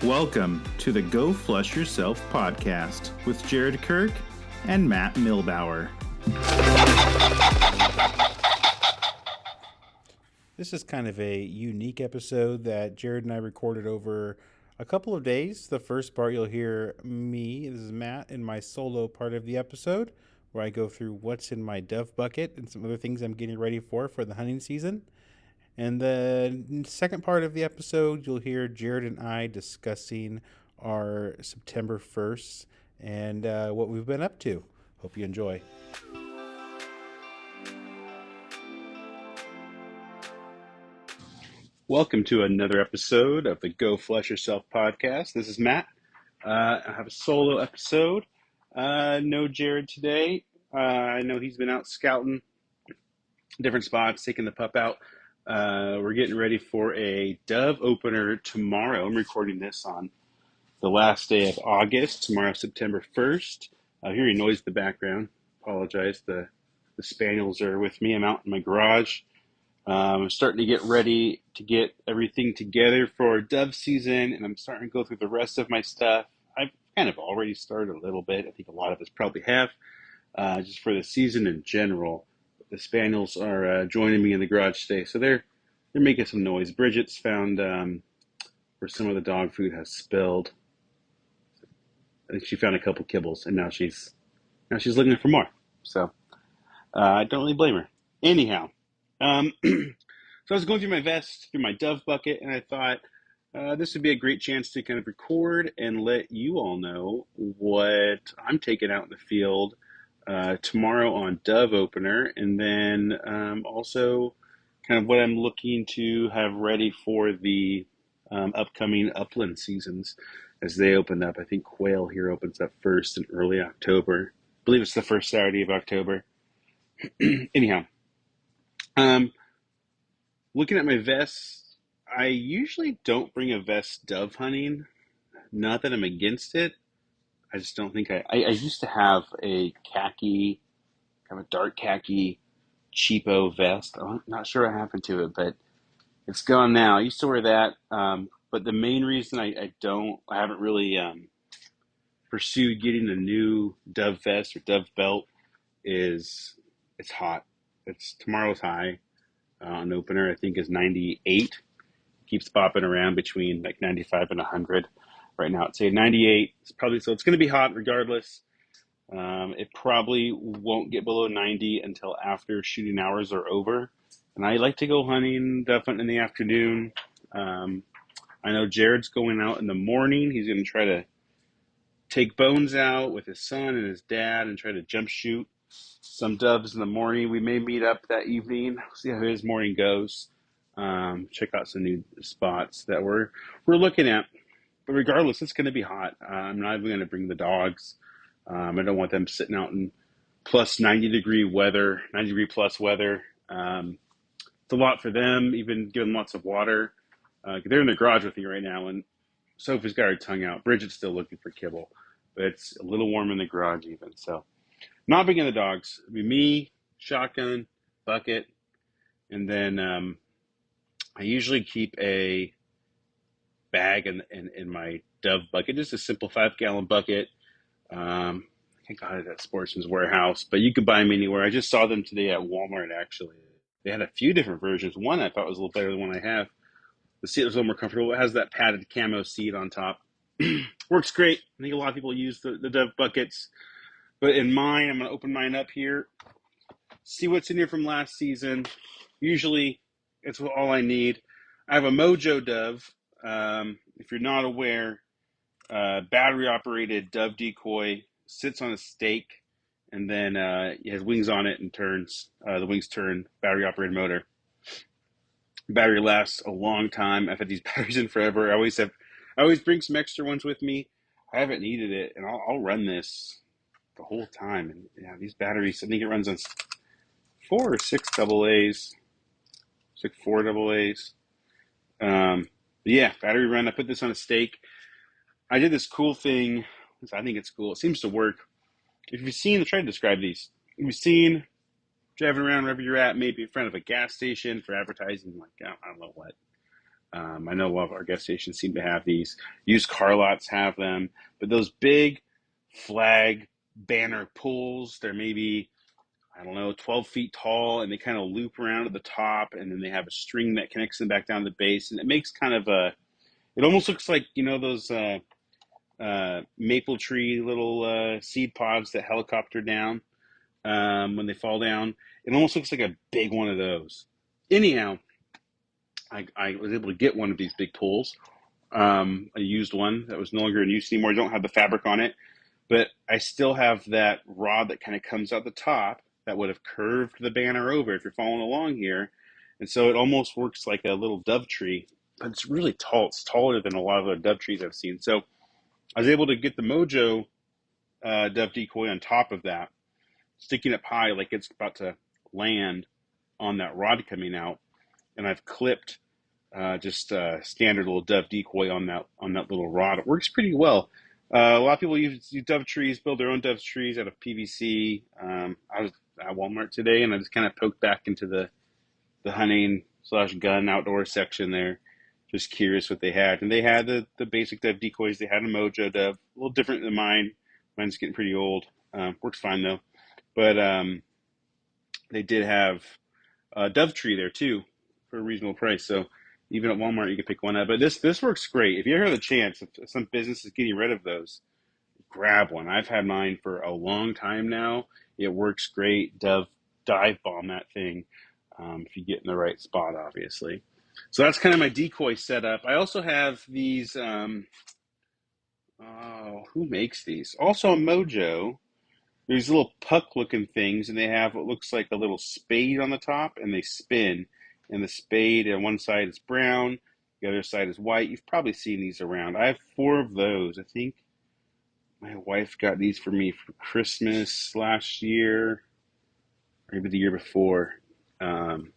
Welcome to the Go Flush Yourself podcast with Jared Kirk and Matt Milbauer. This is kind of a unique episode that Jared and I recorded over a couple of days. The first part you'll hear me, this is Matt, in my solo part of the episode, where I go through what's in my dove bucket and some other things I'm getting ready for the hunting season. And the second part of the episode, you'll hear Jared and I discussing our September 1st and what we've been up to. Hope you enjoy. Welcome to another episode of the Go Flush Yourself podcast. This is Matt. I have a solo episode. No Jared today. I know he's been out scouting different spots, taking the pup out. We're getting ready for a dove opener tomorrow. I'm recording this on the last day of August, tomorrow, September 1st. Hearing noise in the background. Apologize. The spaniels are with me. I'm out in my garage. I'm starting to get ready to get everything together for dove season, and I'm starting to go through the rest of my stuff. I've kind of already started a little bit. I think a lot of us probably have, just for the season in general. The spaniels are joining me in the garage today, so they're making some noise. Bridget's found where some of the dog food has spilled. I think she found a couple kibbles, and now she's looking for more. So I don't really blame her. Anyhow, so I was going through my vest, through my dove bucket, and I thought this would be a great chance to kind of record and let you all know what I'm taking out in the field tomorrow on dove opener, and then also kind of what I'm looking to have ready for the upcoming upland seasons as they open up. I think quail here opens up first in early October. I believe it's the first Saturday of October. Anyhow, looking at my vests, I usually don't bring a vest dove hunting. Not that I'm against it. I just don't think I used to have a khaki, kind of a dark khaki, cheapo vest. I'm not sure what happened to it, but it's gone now. I used to wear that, but the main reason I haven't really pursued getting a new dove vest or dove belt is it's hot. Tomorrow's high on opener, I think, is 98. Keeps popping around between like 95 and 100. Right now, I'd say 98. It's going to be hot regardless. It probably won't get below 90 until after shooting hours are over. And I like to go dove hunting in the afternoon. I know Jared's going out in the morning. He's going to try to take bones out with his son and his dad and try to jump shoot some doves in the morning. We may meet up that evening, see how his morning goes. Check out some new spots that we're looking at. But regardless, it's going to be hot. I'm not even going to bring the dogs. I don't want them sitting out in plus 90 degree weather, 90 degree plus weather. It's a lot for them, even give them lots of water. They're in the garage with me right now, and Sophie's got her tongue out. Bridget's still looking for kibble, but it's a little warm in the garage even. So not bringing the dogs. It'll be me, shotgun, bucket, and then I usually keep a bag in my dove bucket, just a simple 5-gallon bucket. I think I got it at Sportsman's Warehouse, but you could buy them anywhere. I just saw them today at Walmart, actually. They had a few different versions. One I thought was a little better than one I have. The seat was a little more comfortable. It has that padded camo seat on top. Works great. I think a lot of people use the dove buckets. But in mine, I'm going to open mine up here, see what's in here from last season. Usually, it's all I need. I have a Mojo dove. If you're not aware, battery-operated dove decoy, sits on a stake, and then it has wings on it and turns. The wings turn, battery-operated motor. Battery lasts a long time. I've had these batteries in forever. I always bring some extra ones with me. I haven't needed it, and I'll run this the whole time. And yeah, these batteries, I think it runs on 4 or 6 AA's. It's like 4 AA's. Yeah, battery run. I put this on a stake. I did this cool thing. I think it's cool. It seems to work. If you've seen, I'll try to describe these. If you've seen driving around wherever you're at, maybe in front of a gas station for advertising, like, I don't know what. I know a lot of our gas stations seem to have these. Used car lots have them, but those big flag banner poles, they're maybe, I don't know, 12 feet tall, and they kind of loop around at the top, and then they have a string that connects them back down to the base, and it makes kind of a, it almost looks like, those maple tree little seed pods that helicopter down when they fall down. It almost looks like a big one of those. Anyhow, I was able to get one of these big poles, a used one that was no longer in use anymore. I don't have the fabric on it, but I still have that rod that kind of comes out the top that would have curved the banner over if you're following along here. And so it almost works like a little dove tree, but it's really tall. It's taller than a lot of the dove trees I've seen. So I was able to get the Mojo dove decoy on top of that, sticking it high like it's about to land on that rod coming out. And I've clipped just a standard little dove decoy on that little rod. It works pretty well. A lot of people use dove trees, build their own dove trees out of PVC. I was at Walmart today, and I just kind of poked back into the hunting slash gun outdoor section there, just curious what they had. And they had the basic dove decoys. They had a Mojo dove, a little different than mine. Mine's getting pretty old. Works fine though. But they did have a dove tree there too for a reasonable price. So even at Walmart, you can pick one up. But this works great. If you ever have the chance, if some business is getting rid of those, grab one. I've had mine for a long time now. It works great. Dive bomb that thing if you get in the right spot, obviously. So that's kind of my decoy setup. I also have these. Oh, who makes these? Also, a Mojo. These little puck-looking things, and they have what looks like a little spade on the top, and they spin. And the spade on one side is brown, the other side is white. You've probably seen these around. I have 4 of those. I think my wife got these for me for Christmas last year, or maybe the year before. Um,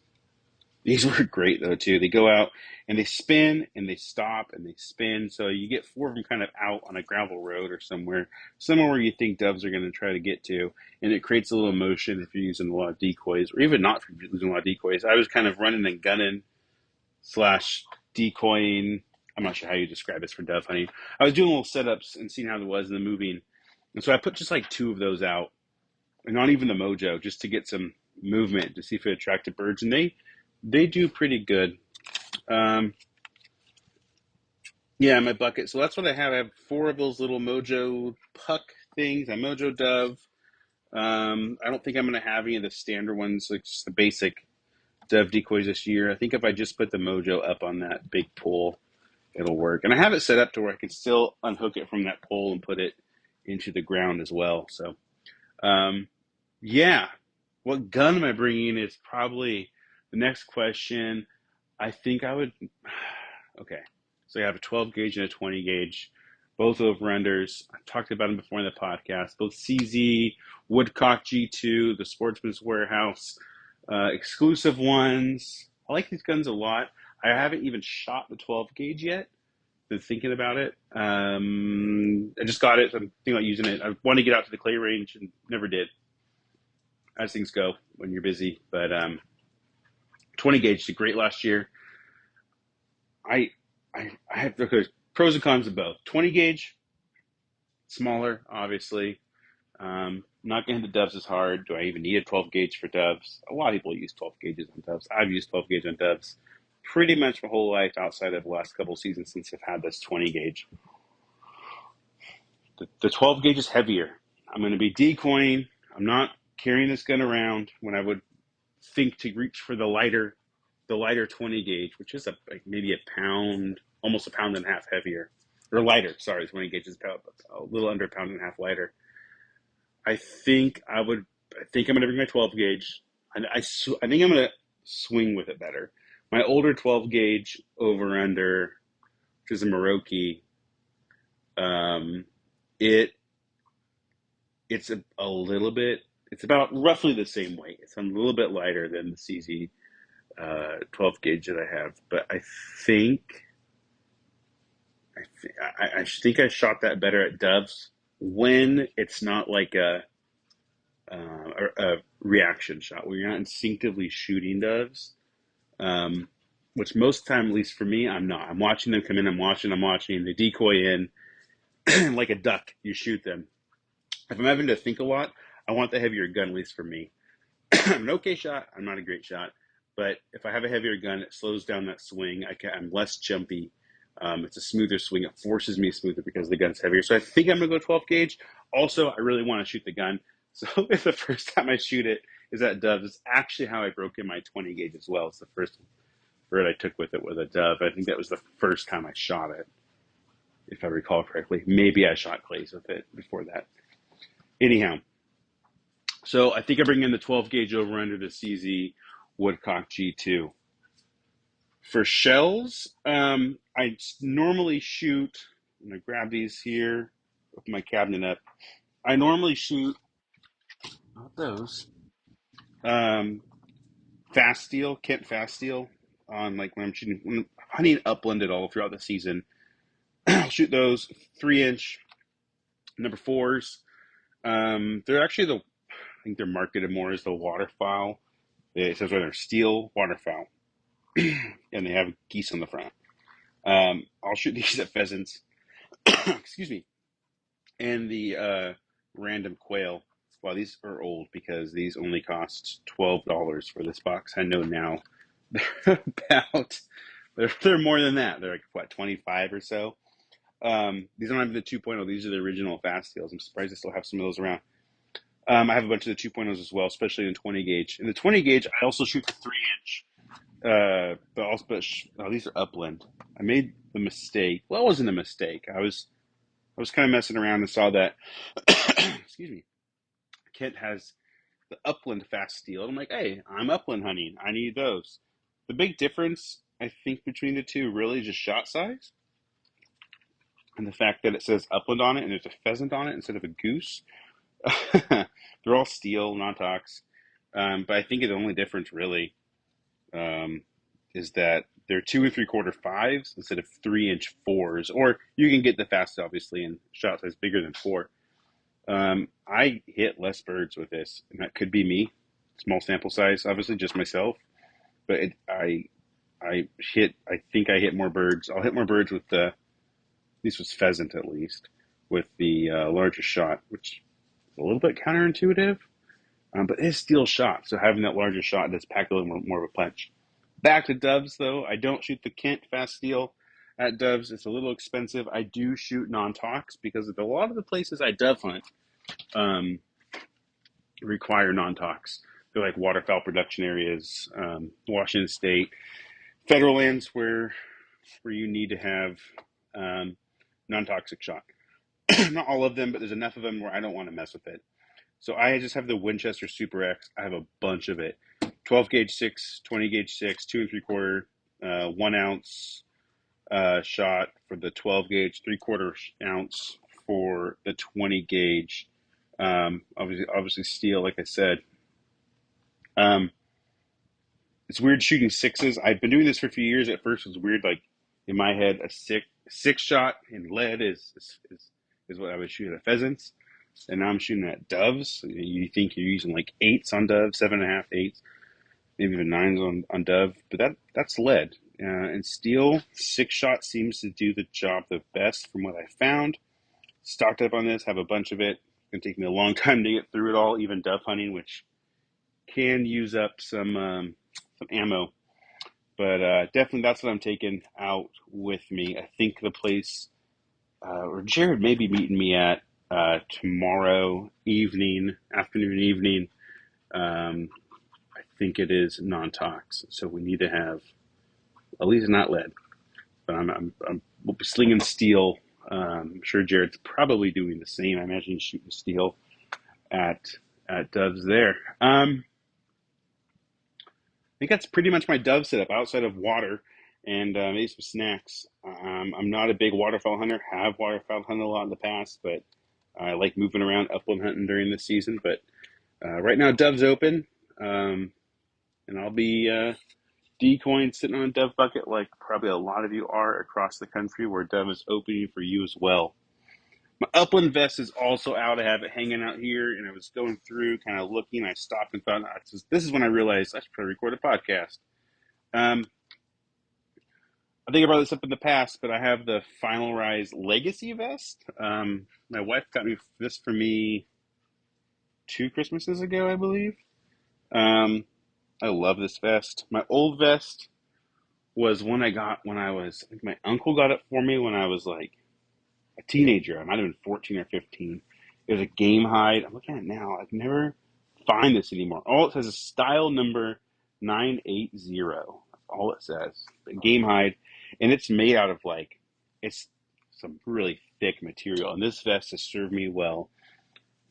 these were great though too. They go out and they spin and they stop and they spin. So you get 4 of them kind of out on a gravel road or somewhere where you think doves are going to try to get to, and it creates a little motion if you're using a lot of decoys, or even not if you're using a lot of decoys. I was kind of running and gunning slash decoying. I'm not sure how you describe this for dove hunting. I was doing little setups and seeing how it was in the moving, and so I put just like 2 of those out, and not even the Mojo, just to get some movement to see if it attracted birds, and they do pretty good. Um, yeah, my bucket. So that's what I have. I have 4 of those little Mojo puck things. A Mojo dove. I don't think I'm going to have any of the standard ones, like just the basic dove decoys this year. I think if I just put the Mojo up on that big pole, it'll work. And I have it set up to where I can still unhook it from that pole and put it into the ground as well. So, um, yeah. What gun am I bringing is probably the next question. I think I would. Okay, so you have a 12 gauge and a 20 gauge, both over unders. I've talked about them before in the podcast. Both CZ, Woodcock G2, the Sportsman's Warehouse, exclusive ones. I like these guns a lot. I haven't even shot the 12 gauge yet. Been thinking about it. I just got it. So I'm thinking about using it. I want to get out to the clay range and never did, as things go when you're busy. But 20 gauge did great last year. I I have pros and cons of both. 20 gauge, smaller, obviously. Not going to hit the doves as hard. Do I even need a 12 gauge for doves? A lot of people use 12 gauges on doves. I've used 12 gauge on doves pretty much my whole life outside of the last couple of seasons since I've had this 20 gauge. The 12 gauge is heavier. I'm going to be decoying. I'm not carrying this gun around when I would think to reach for the lighter 20 gauge, which is like maybe a pound, almost a pound and a half heavier, or lighter. Sorry, 20 gauge is a little under a pound and a half lighter. I think I would. I think I'm going to bring my 12 gauge. I think I'm going to swing with it better. My older 12 gauge over under, which is a Merauke, um, it it's a little bit. It's about roughly the same weight. It's a little bit lighter than the CZ 12 gauge that I have, but think I think I shot that better at doves when it's not like a reaction shot where you're not instinctively shooting doves. Um, which most of the time, at least for me, I'm not. I'm watching them come in. I'm watching. They decoy in like a duck. You shoot them. If I'm having to think a lot, I want the heavier gun, at least for me. I'm an okay shot. I'm not a great shot, but if I have a heavier gun, it slows down that swing. I'm less jumpy. It's a smoother swing. It forces me smoother because the gun's heavier. So I think I'm gonna go 12 gauge. Also, I really want to shoot the gun. So if the first time I shoot it is at Doves, it's actually how I broke in my 20 gauge as well. It's the first bird I took with it with a Dove. I think that was the first time I shot it, if I recall correctly. Maybe I shot clays with it before that. Anyhow, so I think I bring in the 12 gauge over under the CZ Woodcock G2. For shells, I normally shoot. I'm gonna grab these here, open my cabinet up. I normally shoot not those. Um, fast steel, Kent fast steel, on like when I'm hunting upland at all throughout the season. I'll shoot those 3 inch number fours. They're actually I think they're marketed more as the waterfowl. It says right there, steel waterfowl, and they have geese on the front. I'll shoot these at pheasants. Excuse me, and the random quail. Well, these are old because these only cost $12 for this box. I know now they're about they're more than that. They're like what 25 or so. These aren't even the 2.0. These are the original fast steels. I'm surprised I still have some of those around. I have a bunch of the 2.0s as well, especially in 20 gauge. In the 20 gauge, I also shoot the 3 inch. Oh, these are upland. I made the mistake. Well, it wasn't a mistake. I was kind of messing around and saw that. Excuse me. Kent has the upland fast steel. And I'm like, hey, I'm upland hunting. I need those. The big difference, I think, between the two really is just shot size and the fact that it says upland on it and there's a pheasant on it instead of a goose. They're all steel, non-tox. But I think the only difference really um, is that they're 2 and 3/4 fives instead of 3 inch fours. Or you can get the fast, obviously, in shot size bigger than four. I hit less birds with this, and that could be me. Small sample size, obviously, just myself. But I think I hit more birds. I'll hit more birds with the, at least with pheasant at least, with the larger shot, which is a little bit counterintuitive. But it's steel shot, so having that larger shot does pack a little more of a punch. Back to doves, though. I don't shoot the Kent fast steel at doves. It's a little expensive. I do shoot non-tox because a lot of the places I dove hunt um, require non-tox. They're like waterfowl production areas, Washington State, federal lands where you need to have um, non-toxic shot. Not all of them, but there's enough of them where I don't want to mess with it. So I just have the Winchester Super X. I have a bunch of it. 12 gauge 6, 20 gauge 6, 2 and 3/4, 1 ounce shot for the 12 gauge, 3/4 ounce for the 20 gauge. Obviously steel, like I said. Um, it's weird shooting sixes. I've been doing this for a few years. At first, it was weird. Like in my head, a six shot in lead is what I would shoot at pheasants, and now I'm shooting at doves. You think you're using like eights on dove, 7.5 eights, maybe even nines on dove, but that's lead. And steel 6 shot seems to do the job the best from what I found. Stocked up on this, have a bunch of it. It's gonna take me a long time to get through it all, even dove hunting, which can use up some ammo. But definitely that's what I'm taking out with me. I think the place or Jared may be meeting me at tomorrow evening, afternoon, evening. Um, I think it is non-tox, so we need to have at least not lead. But we'll be slinging steel. I'm sure Jared's probably doing the same. I imagine he's shooting steel at doves there. I think that's pretty much my dove setup outside of water and maybe some snacks. I'm not a big waterfowl hunter. Have waterfowl hunted a lot in the past, but I like moving around upland hunting during the season. But right now, dove's open, and I'll be decoying, sitting on a dove bucket, like probably a lot of you are across the country, where dove is opening for you as well. My upland vest is also out. I have it hanging out here, and I was going through, kind of looking. I stopped and thought, this is when I realized I should probably record a podcast. Um, I think I brought this up in the past, but I have the Final Rise Legacy vest. My wife got me this for me 2 Christmases ago, I believe. Um, I love this vest. My old vest was one I got when I was, I think my uncle got it for me when I was like a teenager. I might have been 14 or 15. It was a game hide. I'm looking at it now. I've never find this anymore. All it says is style number 980. That's all it says. The game hide. And it's made out of like, it's some really thick material. And this vest has served me well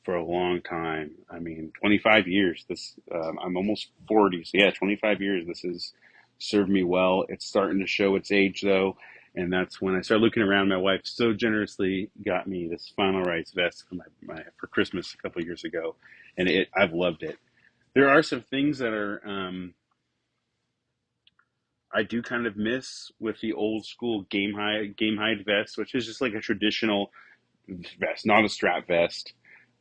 for a long time. I mean, 25 years. I'm almost 40, so yeah, 25 years. This has served me well. It's starting to show its age though, and that's when I started looking around. My wife so generously got me this Final Rights vest for for Christmas a couple of years ago, and I've loved it. There are some things that are I do kind of miss with the old school game hide vest, which is just like a traditional vest, not a strap vest.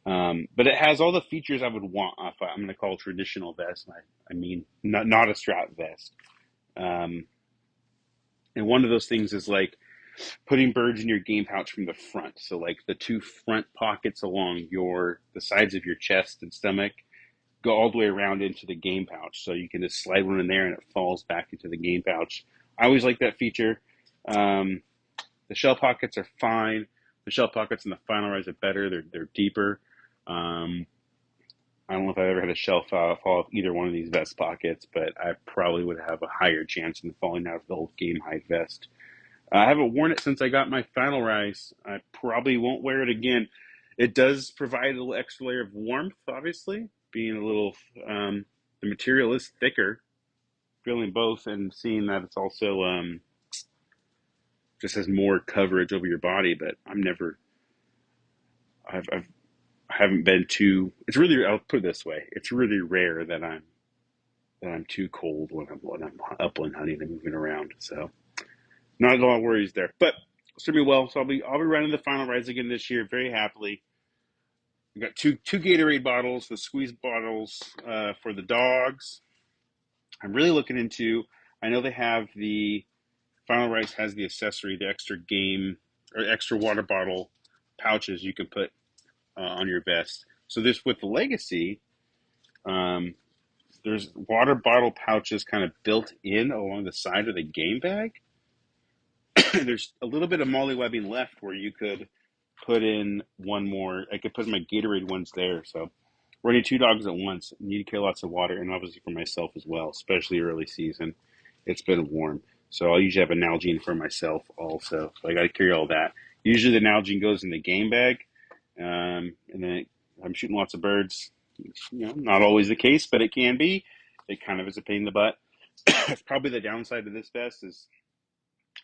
But it has all the features I would want off. I'm going to call traditional vest. I mean, not a strap vest. Um, and one of those things is like putting birds in your game pouch from the front. So like the two front pockets along the sides of your chest and stomach go all the way around into the game pouch. So you can just slide one in there and it falls back into the game pouch. I always like that feature. Um, the shell pockets are fine. The shell pockets in the Final Rise are better. They're deeper. Um, I don't know if I ever had a shell fall off either one of these vest pockets, but I probably would have a higher chance in falling out of the old game hide vest. I haven't worn it since I got my Final Rise. I probably won't wear it again. It does provide a little extra layer of warmth, obviously, being a little, the material is thicker, feeling both, and seeing that it's also just has more coverage over your body, but I've I haven't been too. It's really. I'll put it this way. It's really rare that I'm too cold when I'm upland hunting and moving around. So not a lot of worries there. But serve me well. So I'll be running the Final Rise again this year very happily. I've got two Gatorade bottles, the squeeze bottles for the dogs. I'm really looking into. I know they have the Final Rise has the accessory, the extra game or extra water bottle pouches you can put on your vest. So this with the Legacy, um, there's water bottle pouches kind of built in along the side of the game bag. There's a little bit of molly webbing left where you could put in one more. I could put my Gatorade ones there. So running two dogs at once, need to carry lots of water, and obviously for myself as well, especially early season. It's been warm, so I'll usually have a Nalgene for myself also. So I got to carry all that. Usually the Nalgene goes in the game bag, and then I'm shooting lots of birds. Not always the case, but it can be. It kind of is a pain in the butt. It's probably the downside of this vest is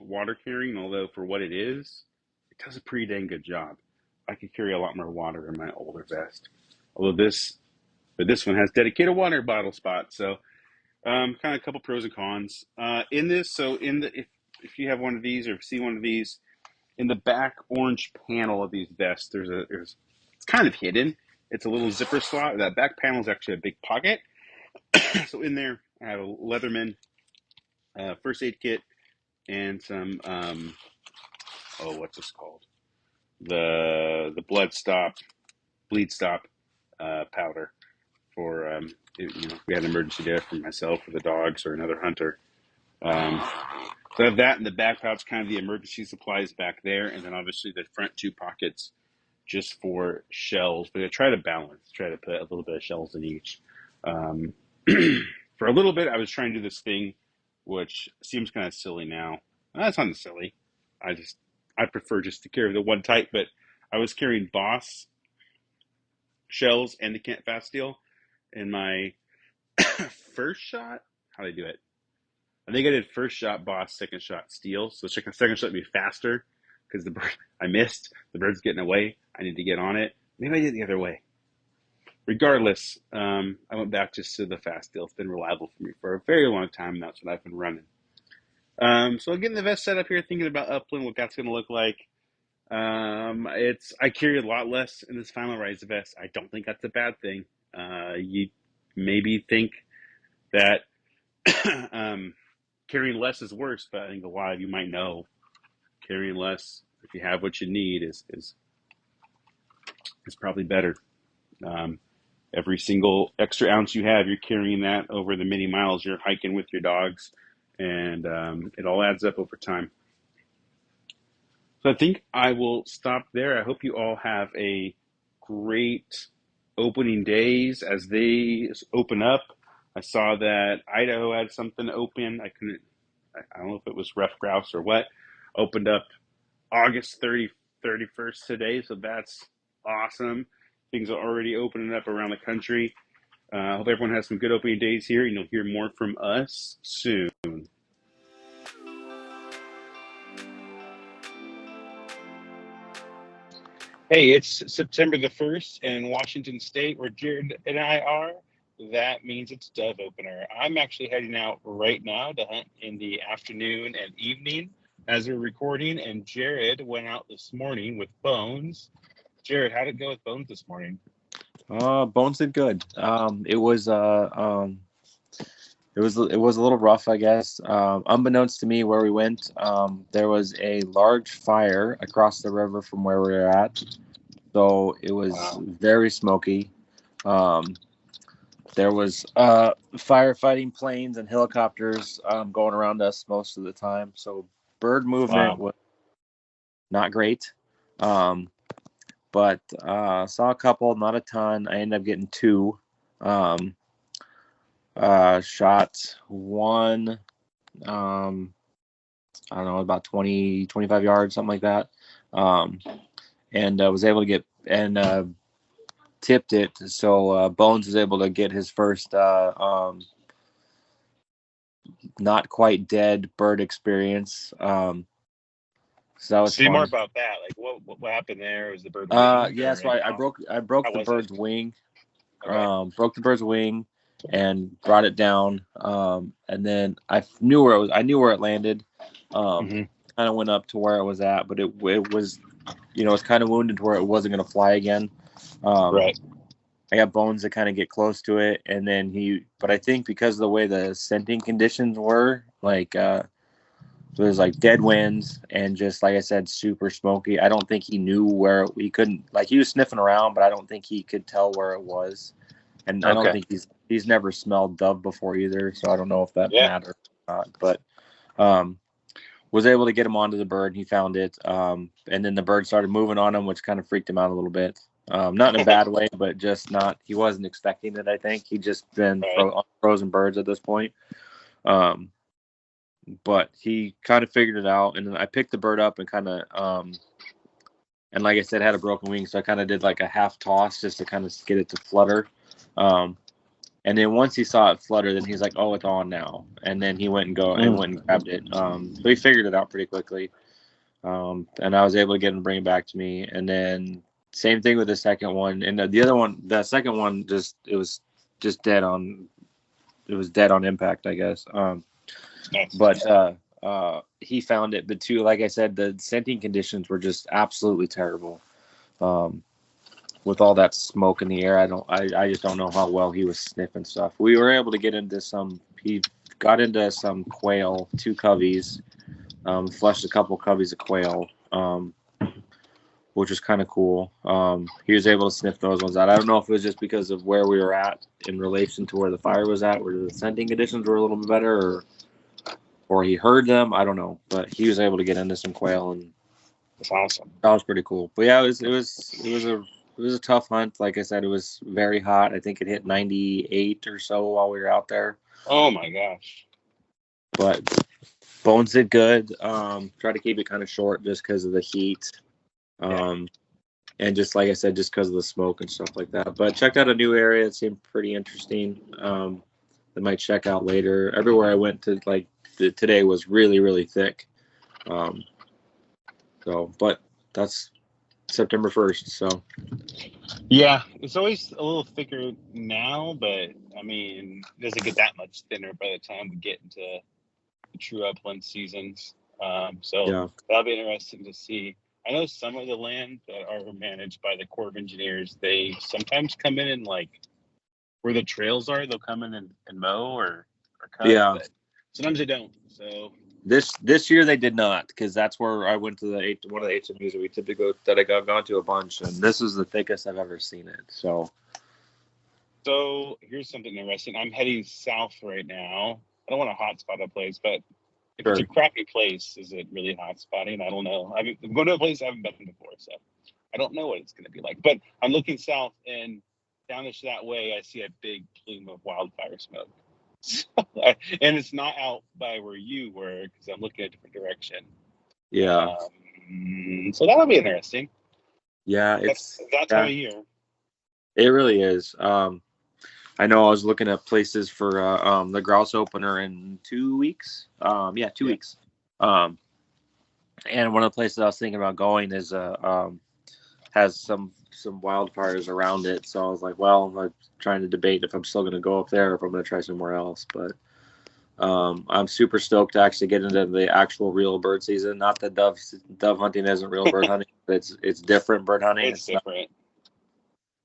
water carrying, although for what it is, it does a pretty dang good job. I could carry a lot more water in my older vest. Although this one has dedicated water bottle spots, so kind of a couple pros and cons in this. So if you have one of these or see one of these in the back orange panel of these vests, there's it's kind of hidden. It's a little zipper slot. That back panel is actually a big pocket. So in there, I have a Leatherman first aid kit and some what's this called? The bleed stop powder for if we had an emergency there for myself or the dogs or another hunter. Um, so I have that in the back pouch, kind of the emergency supplies back there, and then obviously the front two pockets just for shells. But I try to put a little bit of shells in each. Um, for a little bit, I was trying to do this thing, which seems kind of silly now. That's not silly. I prefer just to carry the one type, but I was carrying Boss shells and the Kent Fast Steel in my first shot. How did I do it? I think I did first shot Boss, second shot Steel. So second shot would be faster because the bird I missed. The bird's getting away. I need to get on it. Maybe I did it the other way. Regardless, I went back just to the Fast Steel. It's been reliable for me for a very long time. And that's what I've been running. So I'm getting the vest set up here, thinking about upland, what that's going to look like. I carry a lot less in this Final Rise vest. I don't think that's a bad thing. You maybe think that carrying less is worse, but I think a lot of you might know carrying less, if you have what you need, is probably better. Um, every single extra ounce you have, you're carrying that over the many miles you're hiking with your dogs, and it all adds up over time. So I think I will stop there. I hope you all have a great opening days as they open up. I saw that Idaho had something open. I don't know if it was rough grouse or what. Opened up August 31st today, so that's awesome. Things are already opening up around the country. I hope everyone has some good opening days here, and you'll hear more from us soon. Hey, it's September the 1st in Washington State, where Jared and I are. That means it's dove opener. I'm actually heading out right now to hunt in the afternoon and evening as we're recording, and Jared went out this morning with Bones. Jared, how'd it go with Bones this morning? Bones did good. It was a little rough, I guess. Unbeknownst to me, where we went, there was a large fire across the river from where we were at, so it was very smoky. Um, there was firefighting planes and helicopters going around us most of the time, so bird movement was not great. But saw a couple, not a ton. I ended up getting two. Shot one, I don't know, about 20, 25 yards, something like that. And was able to get and tipped it. So Bones was able to get his first not quite dead bird experience. So that was See fun. more about that. Like what happened there? Was the bird Yeah, so I broke the bird's wing. Okay. Broke the bird's wing and brought it down. And then I knew where it was. I knew where it landed. Kind of went up to where it was at, but it was, it's kind of wounded to where it wasn't going to fly again. Right. I got Bones to kind of get close to it, and then but I think because of the way the scenting conditions were, like, so there's like dead winds and just like I said, super smoky. I don't think he knew where he couldn't, like, he was sniffing around, but I don't think he could tell where it was. And I don't think he's never smelled dove before either, so I don't know if that matters or not. But was able to get him onto the bird, and he found it. And then the bird started moving on him, which kind of freaked him out a little bit. Not in a bad way, but just not. He wasn't expecting it. I think he'd just been frozen birds at this point. But he kind of figured it out, and then I picked the bird up and kind of and like I said, had a broken wing, so I kind of did like a half toss just to kind of get it to flutter. And then once he saw it flutter, then he's like, "Oh, it's on now." And then he went and grabbed it. So he figured it out pretty quickly. And I was able to get him to bring it back to me. And then same thing with the second one. And the second one, it was just dead on. It was dead on impact, I guess. But he found it. But too, like I said, the scenting conditions were just absolutely terrible. With all that smoke in the air, I just don't know how well he was sniffing stuff. We were able to get into he got into some quail, 2 coveys, flushed a couple coveys of quail, which was kind of cool. He was able to sniff those ones out. I don't know if it was just because of where we were at in relation to where the fire was at, where the scenting conditions were a little bit better, or he heard them. I don't know, but he was able to get into some quail, and that's awesome. That was pretty cool. But yeah, it was a tough hunt. Like I said, it was very hot. I think it hit 98 or so while we were out there. Oh my gosh! But Bones did good. Try to keep it kind of short just because of the heat. And just like I said, just because of the smoke and stuff like that. But checked out a new area. It seemed pretty interesting. I might check out later. Everywhere I went to, like today, was really, really thick. But that's September 1st. So yeah, it's always a little thicker now, but I mean, it doesn't get that much thinner by the time we get into the true upland seasons. That'll be interesting to see. I know some of the land that are managed by the Corps of Engineers, they sometimes come in and, like, where the trails are, they'll come in and mow or cut. Yeah. But Sometimes they don't. So this year they did not, because that's where I went to one of the HMUs that we typically go that I got gone to a bunch, and this is the thickest I've ever seen it. So here's something interesting. I'm heading south right now. I don't want to hotspot a place, but if it's sure. a crappy place, is it really hot spotting? I don't know. I'm going to a place I haven't been before, so I don't know what it's going to be like. But I'm looking south, and down that way, I see a big plume of wildfire smoke. So, and it's not out by where you were, because I'm looking a different direction. Yeah. So that'll be interesting. Yeah, That's that time of year. It really is. I know I was looking at places for the grouse opener in 2 weeks. 2 weeks. And one of the places I was thinking about going is has some wildfires around it. So I was like, well, I'm trying to debate if I'm still going to go up there or if I'm going to try somewhere else. But I'm super stoked to actually get into the actual real bird season. Not that dove hunting isn't real bird hunting, but it's different bird hunting. It's different.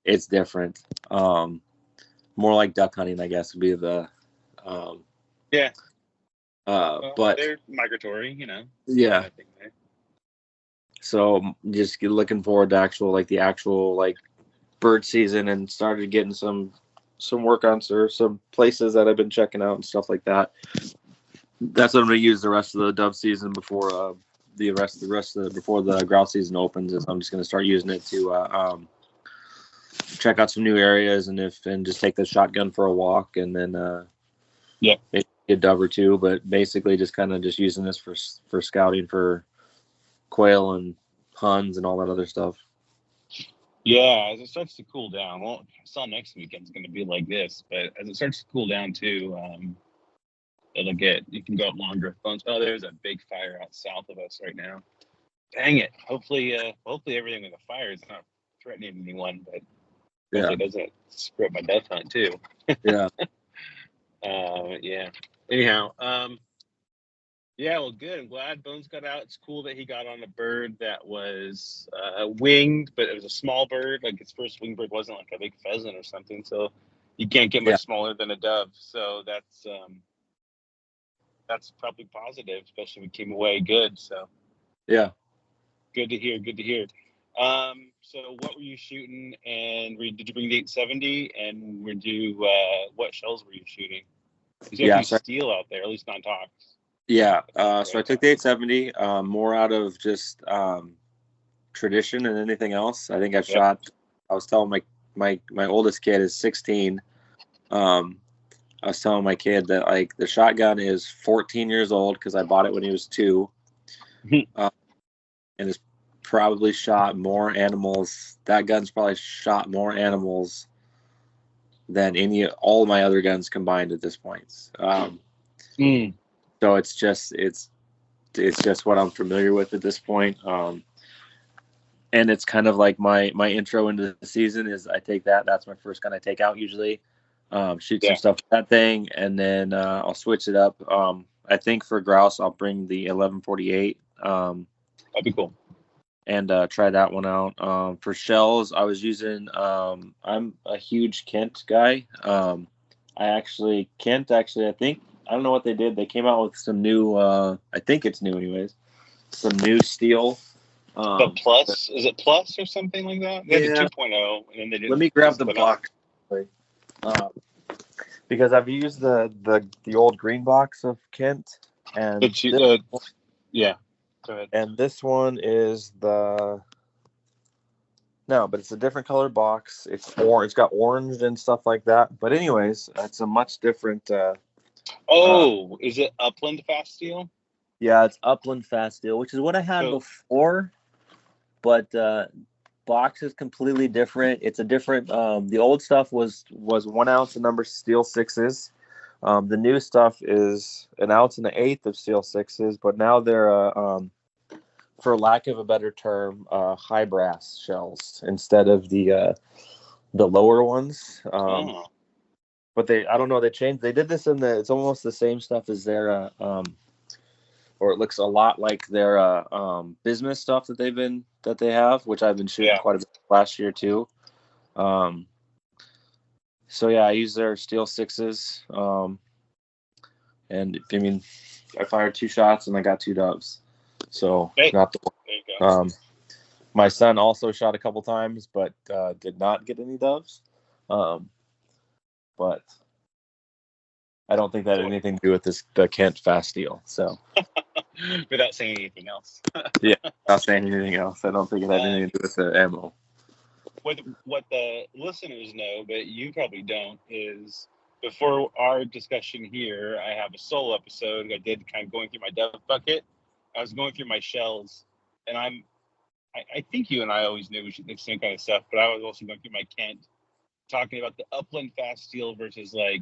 It's different. More like duck hunting, I guess, would be the. But they're migratory, Yeah. So just looking forward to the actual bird season, and started getting some work on some places that I've been checking out and stuff like that. That's what I'm going to use the rest of the dove season before before the grouse season opens. Is I'm just going to start using it to check out some new areas and just take the shotgun for a walk, and then maybe a dove or two. But basically, just using this for scouting for quail and huns and all that other stuff. Yeah, as it starts to cool down. Well, I saw next weekend's going to be like this, but as it starts to cool down too, you can go up longer phones. Oh, there's a big fire out south of us right now. Dang it! Hopefully everything with the fire is not threatening anyone, but hopefully it doesn't screw up my dove hunt too. Yeah. Yeah. Anyhow, yeah, well, good. I'm glad Bones got out. It's cool that he got on a bird that was winged, but it was a small bird. Like his first winged bird wasn't like a big pheasant or something. So you can't get much smaller than a dove. So that's probably positive, especially if we came away good. So yeah, good to hear. Good to hear. So what were you shooting? And did you bring the 870? And what shells were you shooting? Because you have to steel out there, at least not talks. Yeah, so I took the 870 more out of just tradition than anything else. I think I've shot. I was telling my oldest kid is 16. I was telling my kid that the shotgun is 14 years old because I bought it when he was 2, and it's probably shot more animals. That gun's probably shot more animals than all my other guns combined at this point. So it's just what I'm familiar with at this point. And it's kind of like my intro into the season is I take that's my first gun I take out usually. Shoot some stuff with that thing, and then I'll switch it up. I think for grouse I'll bring the 1148. That'd be cool. And try that one out. For shells, I was using. I'm a huge Kent guy. Kent I think. I don't know what they did. They came out with some new. I think it's new, anyways. Some new steel. The Plus, is it Plus or something like that? They had the 2.0, and then they did. Let me grab the box. Because I've used the old green box of Kent, and yeah. Go ahead. And this one is but it's a different color box. It's got orange and stuff like that. But anyways, it's a much different. Is it Upland Fast Steel? Yeah, it's Upland Fast Steel, which is what I had before, but box is completely different. It's a different. The old stuff was 1 ounce of number steel 6s. The new stuff is 1 ounce and 1/8 of steel 6s, but now they're for lack of a better term, high brass shells instead of the lower ones. But I don't know, they changed. They did this it's almost the same stuff as their, or it looks a lot like their bismuth stuff that they have, which I've been shooting quite a bit last year too. So yeah, I use their steel 6s. And I mean, I fired 2 shots and I got 2 doves. So Hey, not the there you go. my son also shot a couple times, but did not get any doves. But I don't think that had anything to do with the Kent fast deal. So Without saying anything else. yeah, not saying anything else. I don't think it had anything to do with the ammo. What the listeners know, but you probably don't, is before our discussion here, I have a solo episode I did kind of going through my dove bucket. I was going through my shells, and I think you and I always knew we should do the same kind of stuff, but I was also going through my Kent, talking about the upland fast steel versus like,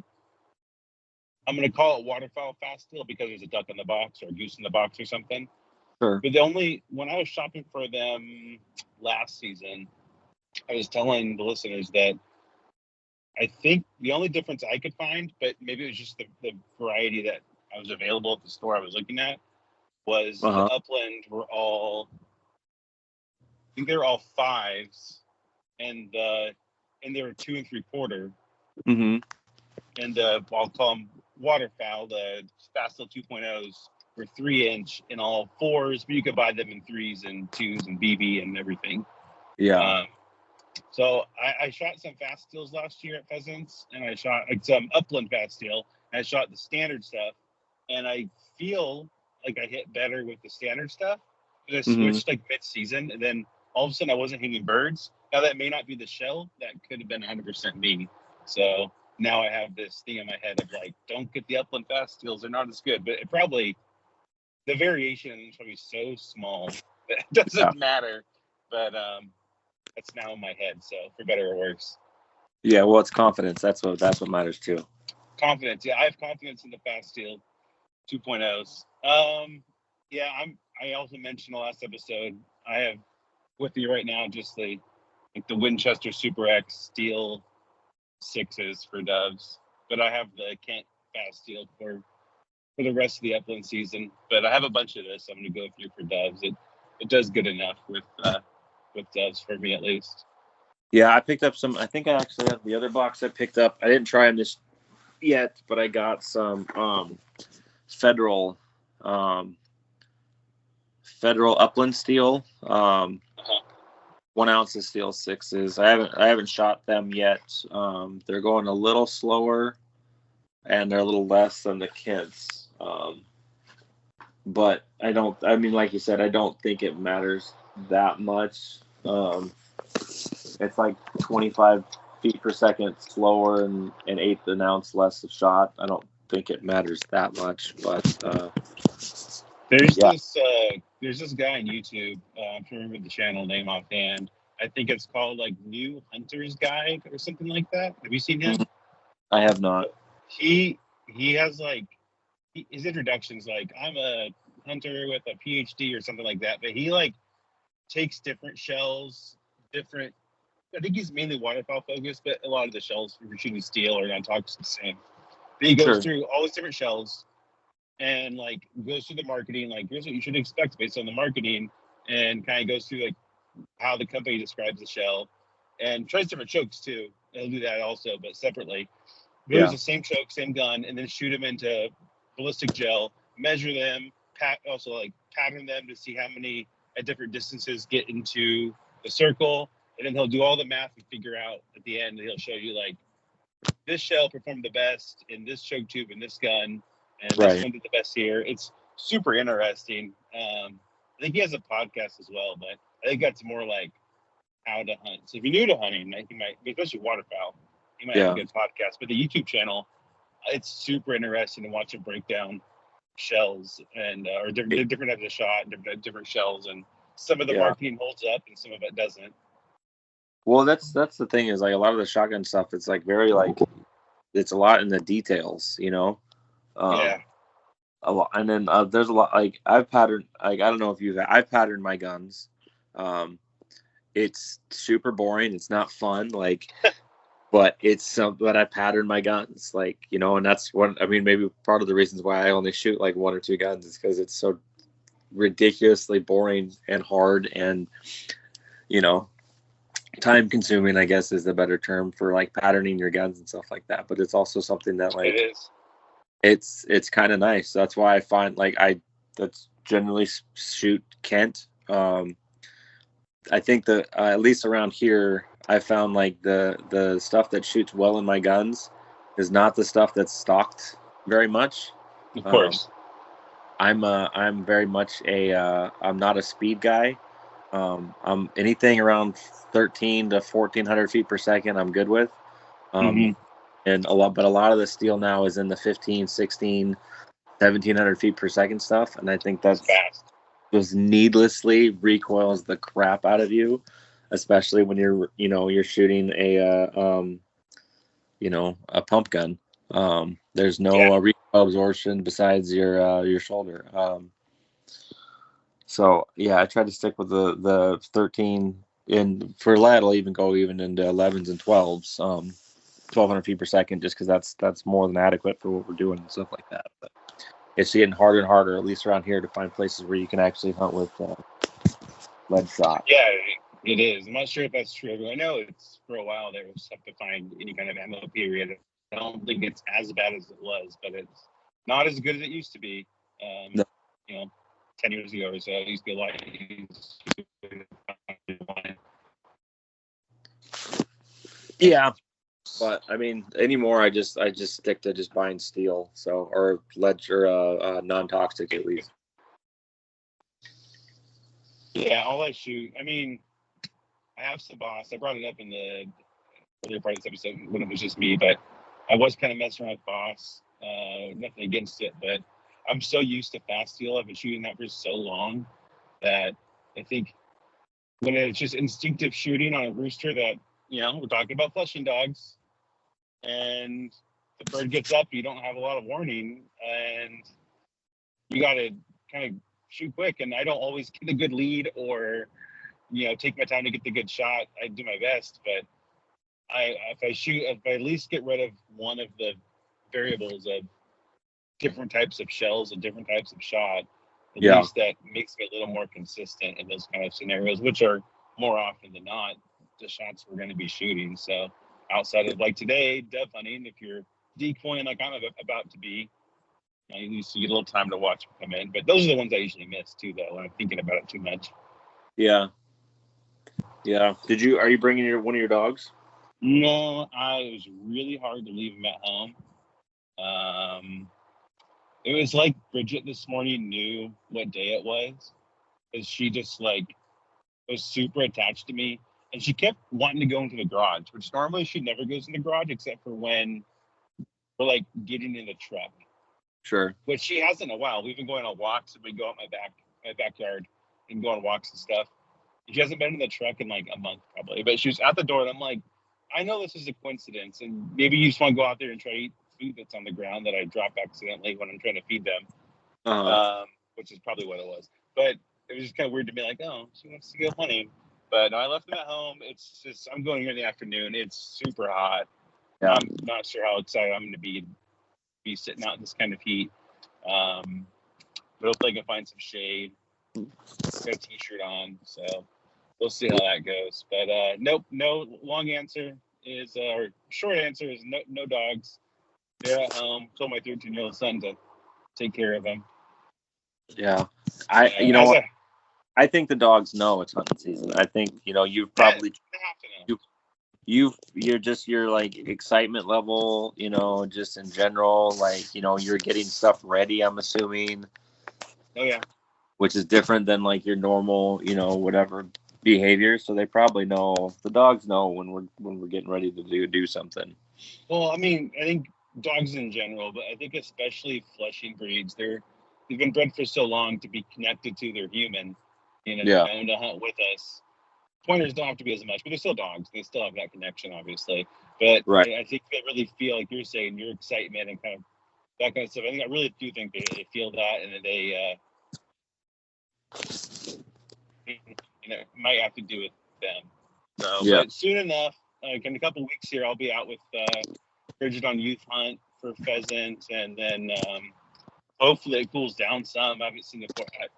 I'm going to call it waterfowl fast steel because there's a duck in the box or a goose in the box or something. Sure. But when I was shopping for them last season, I was telling the listeners that I think the only difference I could find, but maybe it was just the variety that I was available at the store I was looking at, was the upland were all, I think they were all 5s, and they were 2 3/4. Mm-hmm. And I'll call them waterfowl. The Faststeel 2.0s were 3-inch in all 4s, but you could buy them in 3s and 2s and BB and everything. Yeah. So I shot some fast steels last year at Pheasants, and I shot some upland fast steel, and I shot the standard stuff, and I feel like I hit better with the standard stuff. But I switched like mid-season, and then all of a sudden I wasn't hitting birds. Now that may not be the shell, that could have been 100% me. So now I have this thing in my head of like, don't get the upland fast steels; they're not as good. But it probably, the variation is probably so small that it doesn't matter. But that's now in my head, so for better or worse. Yeah, well, it's confidence. That's what matters too. Confidence. Yeah, I have confidence in the fast steel 2.0s. Yeah, I also mentioned the last episode, I have with you right now just the Winchester Super X steel 6s for doves, but I have the Kent fast steel for the rest of the upland season. But I have a bunch of this I'm going to go through for doves. It does good enough with doves for me at least. Yeah, I picked up some. I think I actually have the other box I picked up. I didn't try them just yet, but I got some federal upland steel. 1 ounce of steel 6s. I haven't shot them yet. They're going a little slower, and they're a little less than the Kents. But I don't. I mean, like you said, I don't think it matters that much. It's like 25 feet per second slower and an eighth an ounce less of shot. I don't think it matters that much, but there's this guy on YouTube. I'm trying to remember the channel name offhand. I think it's called like New Hunter's Guide or something like that. Have you seen him? I have not. He has like his introduction's like, I'm a hunter with a PhD or something like that. But he like takes different shells, different. I think he's mainly waterfowl focused, but a lot of the shells for shooting steel or non-toxic the same. But he goes through all these different shells and like goes through the marketing, like here's what you should expect based on the marketing, and kind of goes through like how the company describes the shell, and tries different chokes too. He'll do that also, but separately. Use the same choke, same gun, and then shoot them into ballistic gel, measure them, also like pattern them to see how many at different distances get into the circle. And then he'll do all the math and figure out at the end, he'll show you like this shell performed the best in this choke tube and this gun, and this one did the best here. It's super interesting. I think he has a podcast as well, but I think that's more like how to hunt. So if you're new to hunting, I think you might, especially waterfowl, you might have a good podcast. But the YouTube channel, it's super interesting to watch it break down shells and or different types of shot, different shells, and some of the marketing holds up and some of it doesn't. Well, that's the thing is like a lot of the shotgun stuff. It's like very like it's a lot in the details, you know. A lot, and then there's a lot like I've patterned. Like I don't know if I've patterned my guns. It's super boring. It's not fun. Like, but but I pattern my guns. Like you know, and that's one. I mean, maybe part of the reasons why I only shoot like 1 or 2 guns is because it's so ridiculously boring and hard and you know. Time consuming, I guess, is the better term for like patterning your guns and stuff like that. But it's also something that like It's kind of nice. That's why I find like that's generally shoot Kent. I think that at least around here, I found like the stuff that shoots well in my guns is not the stuff that's stocked very much. Of Um, course. I'm very much I'm not a speed guy. I'm anything around 13 to 1400 feet per second. I'm good with. Um, Hmm. and a lot of the steel now is in the 15, 16, 1700 feet per second stuff, and I think It's that's fast. just needlessly recoils the crap out of you, especially when you're shooting a pump gun. There's Yeah. no recoil absorption besides your shoulder. So yeah, I try to stick with the 13, and for lead I'll even go even into 11s and 12s, 1200 feet per second, just because that's more than adequate for what we're doing and stuff like that. But it's getting harder and harder, at least around here, to find places where you can actually hunt with lead shot. Yeah, it is. I'm not sure if that's true. I know it's for a while there was tough to find any kind of ammo period. I don't think it's as bad as it was, but it's not as good as it used to be. No. You know, 10 years ago or so, it used to be a lot easier. Yeah, but I mean, anymore, I just stick to just buying steel, so or lead or non-toxic at least. Yeah, all I shoot. I mean, I have some boss. I brought it up in the earlier part of this episode when it was just me, but I was kind of messing around with boss. Nothing against it, but I'm so used to fast steel. I've been shooting that for so long that I think when it's just instinctive shooting on a rooster that, we're talking about flushing dogs and the bird gets up, you don't have a lot of warning and you got to kind of shoot quick. And I don't always get a good lead or, take my time to get the good shot. I do my best, but if I at least get rid of one of the variables of different types of shells and different types of shot, at Yeah, least that makes me a little more consistent in those kind of scenarios, which are more often than not the shots we're going to be shooting. So outside of like today, dove hunting, if you're decoying like I'm about to be, you need to get a little time to watch them come in. But those are the ones I usually miss too, though, when I'm thinking about it too much. yeah, yeah. Are you bringing one of your dogs? No, it was really hard to leave them at home. It was like Bridget this morning knew what day it was, because she just like was super attached to me, and she kept wanting to go into the garage, which normally she never goes in the garage except for when we're like getting in the truck, Sure. which she hasn't in a while. We've been going on walks, and we go out my backyard, and go on walks and stuff. She hasn't been in the truck in like a month probably, but she was at the door, and I'm like, I know this is a coincidence, and maybe you just want to go out there and try to eat food that's on the ground that I drop accidentally when I'm trying to feed them, Uh-huh. which is probably what it was. But it was just kind of weird to me, like, oh, she wants to go hunting. But no, I left them at home. It's just I'm going here in the afternoon. It's super hot. Yeah. I'm not sure how excited I'm going to be sitting out in this kind of heat. But hopefully I can find some shade. Got a t-shirt on, so we'll see how that goes. But nope, no. Long answer is, or short answer is no dogs. They're at home. Told my 13-year-old son to take care of them. Yeah. You know, as a I think the dogs know it's hunting season. I think, you've they probably have to know. your like excitement level, just in general, like, you're getting stuff ready, I'm assuming, Oh yeah. which is different than like your normal, whatever behavior. So they probably know, the dogs know when we're getting ready to do something. Well, I mean, I think dogs in general, but I think especially flushing breeds, they've been bred for so long to be connected to their human, Yeah. and to hunt with us. Pointers don't have to be as much, but they're still dogs. They still have that connection, obviously. But Right. I think they really feel, like you're saying, your excitement and kind of that kind of stuff. I think I really do think they feel that, and they might have to do with them. So, Yeah. but soon enough, like in a couple of weeks here, I'll be out with Bridget on youth hunt for pheasant, and then hopefully it cools down some. I haven't seen the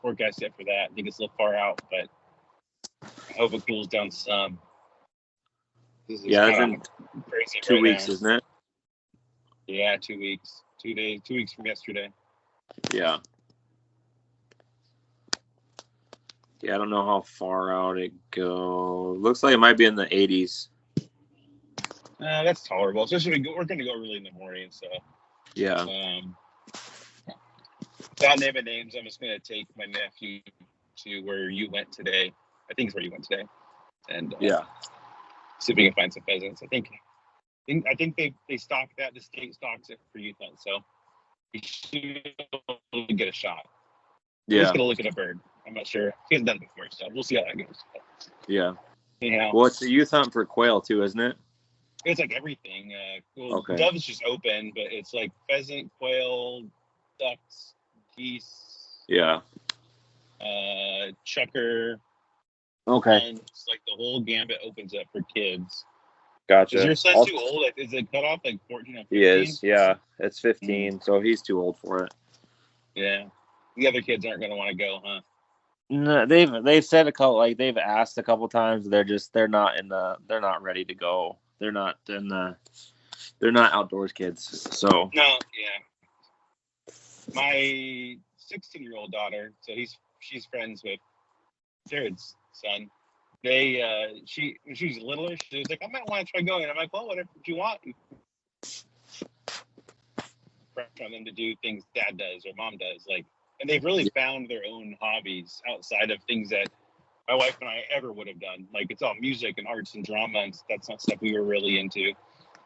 forecast yet for that. I think it's a little far out, but I hope it cools down some. This is Yeah, it's kind in of crazy 2 right weeks, now. isn't it? Yeah, 2 weeks. 2 weeks from yesterday. Yeah. Yeah, I don't know how far out it goes. Looks like it might be in the 80s. That's tolerable. Especially we're going to go early in the morning. So, Yeah. without naming names, I'm just going to take my nephew to where you went today. I think it's where you went today. And Yeah. see if we can find some pheasants. I think they stock that. The state stocks it for youth hunt. So, he should get a shot. We're just Yeah. going to look at a bird. I'm not sure. He hasn't done it before, so we'll see how that goes. Yeah. Anyhow, Well, it's a youth hunt for quail too, isn't it? it's like everything. Okay. Dove is just open, but it's like pheasant, quail, ducks, geese, Yeah. chucker. Okay. And it's like the whole gambit opens up for kids. Gotcha. Is your son too old? Like, is it cut off like 14 or 15? He is. Yeah. It's 15, so he's too old for it. Yeah. The other kids aren't going to want to go, huh? No, they've said a couple, like they've asked a couple times. They're not ready to go. They're not outdoors kids. So No, yeah. My 16-year-old daughter, so she's friends with Jared's son. When she was littler, she was like, I might want to try going. I'm like, well, whatever you want. Pressure on them to do things dad does or mom does, like, and they've really found their own hobbies outside of things that my wife and I ever would have done. Like, it's all music and arts and drama, and that's not stuff we were really into.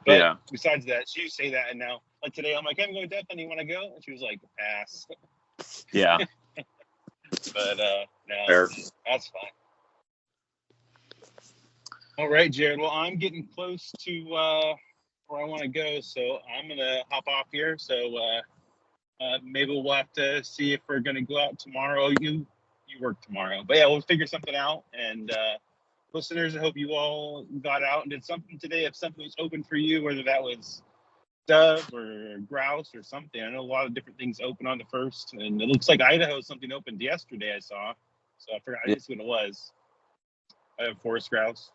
But besides that, she used to say that, and now, like today, I'm like, hey, I'm going to Death, and you want to go? And she was like, pass. Yeah. But no, Fair. that's fine. All right, Jared. Well, I'm getting close to where I want to go, so I'm gonna hop off here. So maybe we'll have to see if we're gonna go out tomorrow. You work tomorrow, but yeah, we'll figure something out. And listeners, I hope you all got out and did something today. If something was open for you, whether that was dove or grouse or something. I know a lot of different things open on the 1st, and it looks like Idaho something opened yesterday. I saw, so I forgot just what it was. Forest grouse.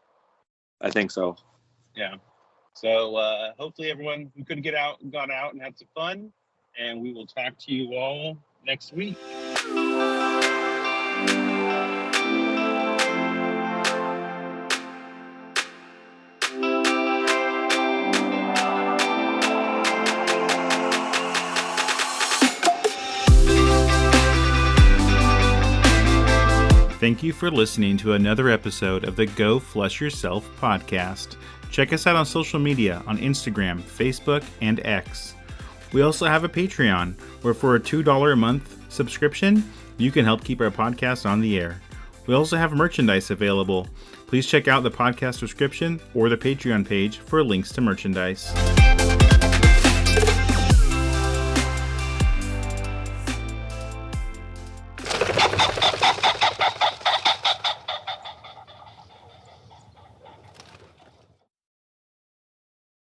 I think so. Yeah. So hopefully everyone who couldn't get out got out and had some fun, and we will talk to you all next week. Thank you for listening to another episode of the Go Flush Yourself podcast. Check us out on social media on Instagram, Facebook, and X. We also have a Patreon, where for a $2 a month subscription, you can help keep our podcast on the air. We also have merchandise available. Please check out the podcast description or the Patreon page for links to merchandise.